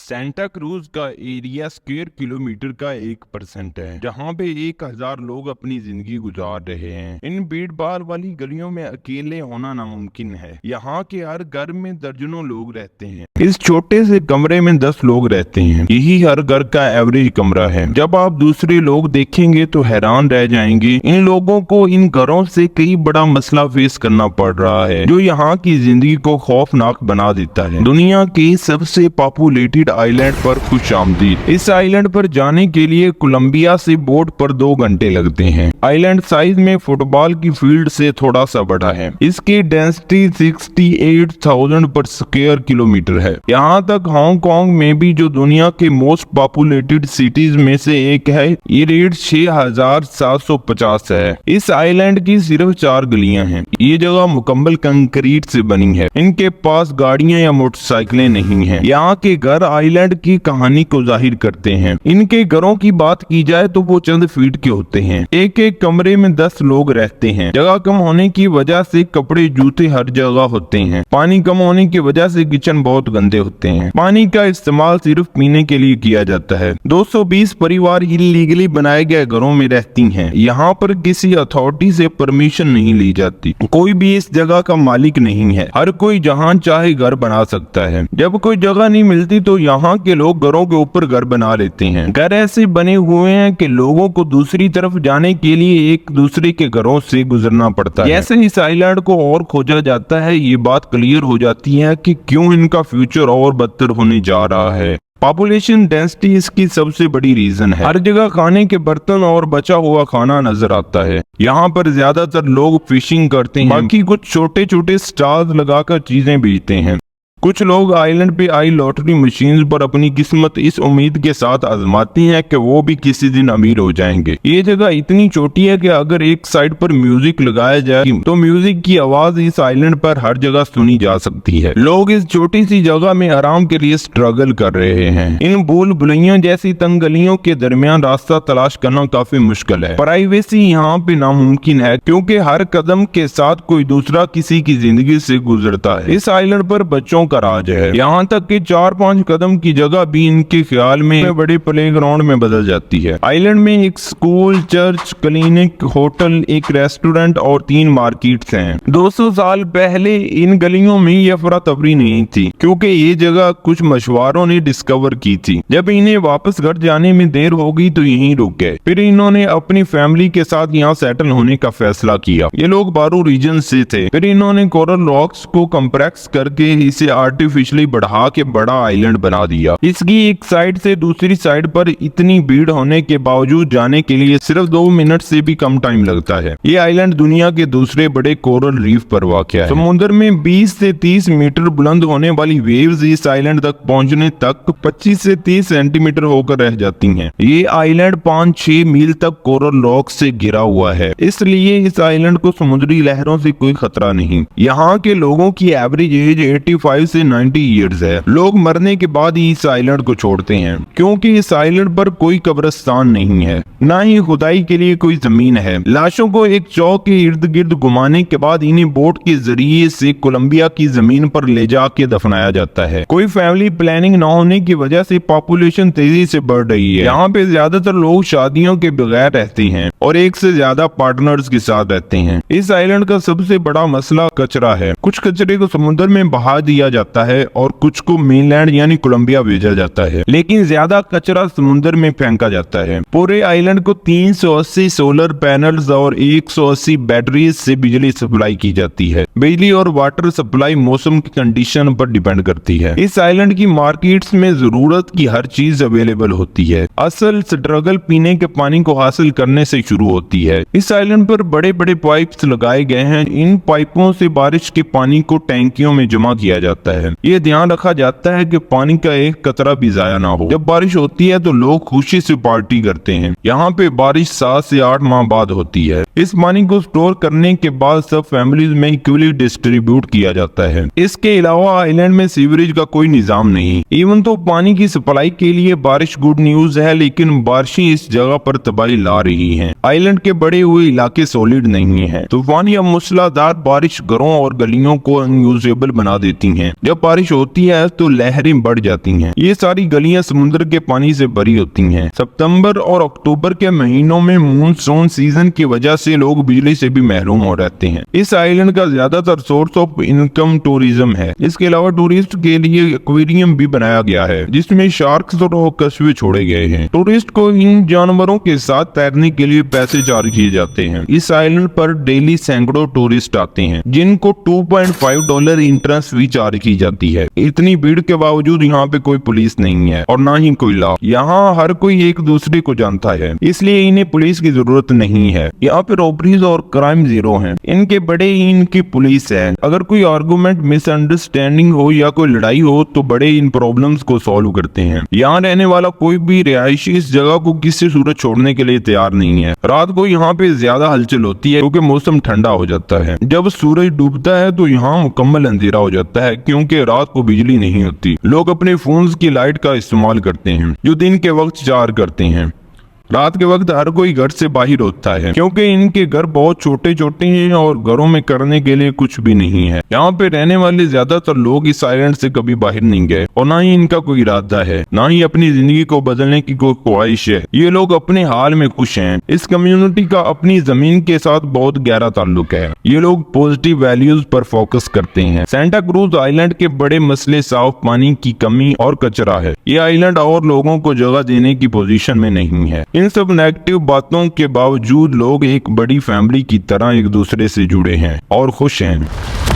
Santa cruise का area square kilometre का 1% है, जहाँ पे 1000 लोग अपनी जिंदगी गुजार रहे हैं। इन भीड़ भाड़ वाली गलियों में अकेले होना नामुमकिन है। यहाँ के हर घर में दर्जनों लोग रहते हैं। इस छोटे से कमरे में 10 लोग रहते हैं। यही हर घर का एवरेज कमरा है। जब आप दूसरे लोग देखेंगे तो हैरान रह जाएंगे। इन लोगों को इन घरों से कई बड़ा मसला फेस करना पड़ रहा है, जो यहाँ की जिंदगी को खौफनाक बना देता है। दुनिया के सबसे पॉपुलेटेड आइलैंड पर खुशामदीद। इस आइलैंड पर जाने के लिए कोलंबिया से बोट पर 2 घंटे लगते हैं। आइलैंड साइज में फुटबॉल की फील्ड से थोड़ा सा बड़ा है। इसकी डेंसिटी 68,000 पर स्क्वायर किलोमीटर है। यहाँ तक हांगकांग में भी, जो दुनिया के मोस्ट पॉपुलेटेड सिटीज में से एक है, ये रेट 6750 है। इस आइलैंड की सिर्फ 4 गलियां हैं। ये जगह मुकम्मल कंक्रीट से बनी है। इनके पास गाड़ियां या मोटरसाइकिलें नहीं हैं। यहाँ के घर आइलैंड की कहानी को जाहिर करते हैं। इनके घरों की बात की जाए तो वो चंद फीट के होते हैं। एक एक कमरे में 10 लोग रहते हैं। जगह कम होने की वजह से कपड़े जूते हर जगह होते हैं। पानी कम होने की वजह से किचन बहुत गंदे होते हैं। पानी का इस्तेमाल सिर्फ पीने के लिए किया जाता है। 220 परिवार इलीगली बनाए गए घरों में रहती हैं। यहाँ पर किसी अथॉरिटी से परमिशन नहीं ली जाती। कोई भी इस जगह का मालिक नहीं है। हर कोई जहाँ चाहे घर बना सकता है। जब कोई जगह नहीं मिलती तो यहाँ के लोग घरों के ऊपर घर बना लेते हैं। घर ऐसे बने हुए हैं कि लोगों को दूसरी तरफ जाने के लिए एक दूसरे के घरों से गुजरना पड़ता है। जैसे इस आइलैंड को और खोजा जाता है, ये बात क्लियर हो जाती है कि क्यों इनका फ्यूचर और बदतर होने जा रहा है। पॉपुलेशन डेंसिटी इसकी सबसे बड़ी रीजन है। हर जगह खाने के बर्तन और बचा हुआ खाना नजर आता है। यहाँ पर ज्यादातर लोग फिशिंग करते हैं, बाकी कुछ छोटे छोटे स्टॉल्स लगाकर चीजें बेचते हैं। कुछ लोग आइलैंड पे आई लॉटरी मशीन पर अपनी किस्मत इस उम्मीद के साथ आजमाती हैं कि वो भी किसी दिन अमीर हो जाएंगे। ये जगह इतनी छोटी है कि अगर एक साइड पर म्यूजिक लगाया जाए तो म्यूजिक की आवाज इस आइलैंड पर हर जगह सुनी जा सकती है। लोग इस छोटी सी जगह में आराम के लिए स्ट्रगल कर रहे हैं। इन भूल भुलैया जैसी तंग गलियों के दरमियान रास्ता तलाश करना काफी मुश्किल है। प्राइवेसी यहाँ पे नामुमकिन है, क्योंकि हर कदम के साथ कोई दूसरा किसी की जिंदगी से गुजरता है। इस आइलैंड पर बच्चों का राज है। यहाँ तक कि 4-5 कदम की जगह भी इनके ख्याल में बड़े प्लेग्राउंड में बदल जाती है। आइलैंड में एक स्कूल, चर्च, क्लिनिक, होटल, एक रेस्टोरेंट और 3 मार्केट्स हैं। 200 साल पहले इन गलियों में ये अफरा तफरी नहीं थी, क्योंकि ये जगह कुछ मछुआरों ने डिस्कवर की थी। जब इन्हें वापस घर जाने में देर हो गई तो यहीं रुक गए। फिर इन्होंने अपनी फैमिली के साथ यहाँ सेटल होने का फैसला किया। ये लोग बारू रीजन से थे। फिर इन्होंने कोरल रॉक्स को कंप्रेस करके इसे आर्टिफिशियली बढ़ा के बड़ा आइलैंड बना दिया। इसकी एक साइड से दूसरी साइड पर इतनी भीड़ होने के बावजूद जाने के लिए सिर्फ 2 मिनट से भी कम टाइम लगता है। ये आइलैंड दुनिया के दूसरे बड़े कोरल रीफ पर वाक़या है। समुद्र में 20 से 30 मीटर बुलंद होने वाली वेव्स इस आइलैंड तक पहुंचने तक 25 से 30 सेंटीमीटर होकर रह जाती हैं। ये आइलैंड 5-6 मील तक कोरल रॉक से घिरा हुआ है, इसलिए इस आइलैंड को समुद्री लहरों से कोई खतरा नहीं। यहाँ के लोगों की एवरेज एज 85 से 90 ईयर्स है। लोग मरने के बाद ही इस आइलैंड को छोड़ते हैं, क्योंकि इस आइलैंड पर कोई कब्रिस्तान नहीं है, ना ही खुदाई के लिए कोई जमीन है। लाशों को एक चौक के इर्द गिर्द घुमाने के बाद इन्हें बोट के जरिए से कोलंबिया की जमीन पर ले जाके दफनाया जाता है। कोई फैमिली प्लानिंग न होने की वजह से पॉपुलेशन तेजी से बढ़ रही है। यहाँ पे ज्यादातर लोग शादियों के बगैर रहते हैं और एक से ज्यादा पार्टनर्स के साथ रहते हैं। इस आइलैंड का सबसे बड़ा मसला कचरा है। कुछ कचरे को समुद्र में बहा दिया जाता है और कुछ को मेनलैंड यानी कोलंबिया भेजा जाता है, लेकिन ज्यादा कचरा समुद्र में फेंका जाता है। पूरे आइलैंड को 380 सोलर पैनल्स और 180 बैटरीज से बिजली सप्लाई की जाती है। बिजली और वाटर सप्लाई मौसम की कंडीशन पर डिपेंड करती है। इस आइलैंड की मार्केट्स में जरूरत की हर चीज अवेलेबल होती है। असल स्ट्रगल पीने के पानी को हासिल करने से शुरू होती है। इस आइलैंड पर बड़े बड़े पाइप्स लगाए गए हैं। इन पाइपों से बारिश के पानी को टैंकियों में जमा किया जाता है। ये ध्यान रखा जाता है कि पानी का एक कतरा भी जाया ना हो। जब बारिश होती है तो लोग खुशी से पार्टी करते हैं। यहाँ पे बारिश 7 से 8 माह बाद होती है। इस पानी को स्टोर करने के बाद सब फैमिलीज में इक्वली डिस्ट्रीब्यूट किया जाता है। इसके अलावा आइलैंड में सीवरेज का कोई निजाम नहीं। इवन तो पानी की सप्लाई के लिए बारिश गुड न्यूज है, लेकिन बारिशें इस जगह पर तबाही ला रही हैं। आइलैंड के बड़े हुए इलाके सॉलिड नहीं है। तूफान या मूसलाधार बारिश घरों और गलियों को अनयूजेबल बना देती है। जब बारिश होती है तो लहरें बढ़ जाती हैं। ये सारी गलियां समुद्र के पानी से भरी होती हैं। सितंबर और अक्टूबर के महीनों में मानसून सीजन की वजह से लोग बिजली से भी महरूम हो रहते हैं। इस आइलैंड का ज्यादातर सोर्स ऑफ इनकम टूरिज्म है। इसके अलावा टूरिस्ट के लिए एक्वेरियम भी बनाया गया है जिसमें शार्क्स और कछुए छोड़े गए हैं। टूरिस्ट को इन जानवरों के साथ तैरने के लिए पैसे चार्ज किए जाते हैं। इस आइलैंड पर डेली सैकड़ों टूरिस्ट आते हैं जिनको $2.5 एंट्रेंस फी चार्ज की जाती है। इतनी भीड़ के बावजूद यहाँ पे कोई पुलिस नहीं है और ना ही कोई लॉ। यहाँ हर कोई एक दूसरे को जानता है, इसलिए इन्हें पुलिस की जरूरत नहीं है। यहाँ पे रॉबरीज और क्राइम जीरो है। इनके बड़े ही इनकी पुलिस है। अगर कोई आर्गुमेंट, मिसअंडरस्टैंडिंग हो या कोई लड़ाई हो तो बड़े इन प्रॉब्लम्स को सॉल्व करते हैं। यहाँ रहने वाला कोई भी रिहायशी इस जगह को किसी सूरत छोड़ने के लिए तैयार नहीं है। रात को यहाँ पे ज्यादा हलचल होती है क्योंकि मौसम ठंडा हो जाता है। जब सूरज डूबता है तो यहाँ मुकम्मल अंधेरा हो जाता है क्योंकि रात को बिजली नहीं होती। लोग अपने फोन्स की लाइट का इस्तेमाल करते हैं जो दिन के वक्त चार्ज करते हैं। रात के वक्त हर कोई घर से बाहर होता है क्योंकि इनके घर बहुत छोटे छोटे हैं और घरों में करने के लिए कुछ भी नहीं है। यहाँ पे रहने वाले ज्यादातर लोग इस आइलैंड से कभी बाहर नहीं गए और ना ही इनका कोई इरादा है, ना ही अपनी जिंदगी को बदलने की कोई ख्वाहिश है। ये लोग अपने हाल में खुश हैं। इस कम्युनिटी का अपनी जमीन के साथ बहुत गहरा ताल्लुक है। ये लोग पॉजिटिव वैल्यूज पर फोकस करते हैं। सेंटा क्रूज आइलैंड के बड़े मसले साफ पानी की कमी और कचरा है। ये आइलैंड और लोगों को जगह देने की पोजीशन में नहीं है। इन सब नेगेटिव बातों के बावजूद लोग एक बड़ी फैमिली की तरह एक दूसरे से जुड़े हैं और खुश हैं।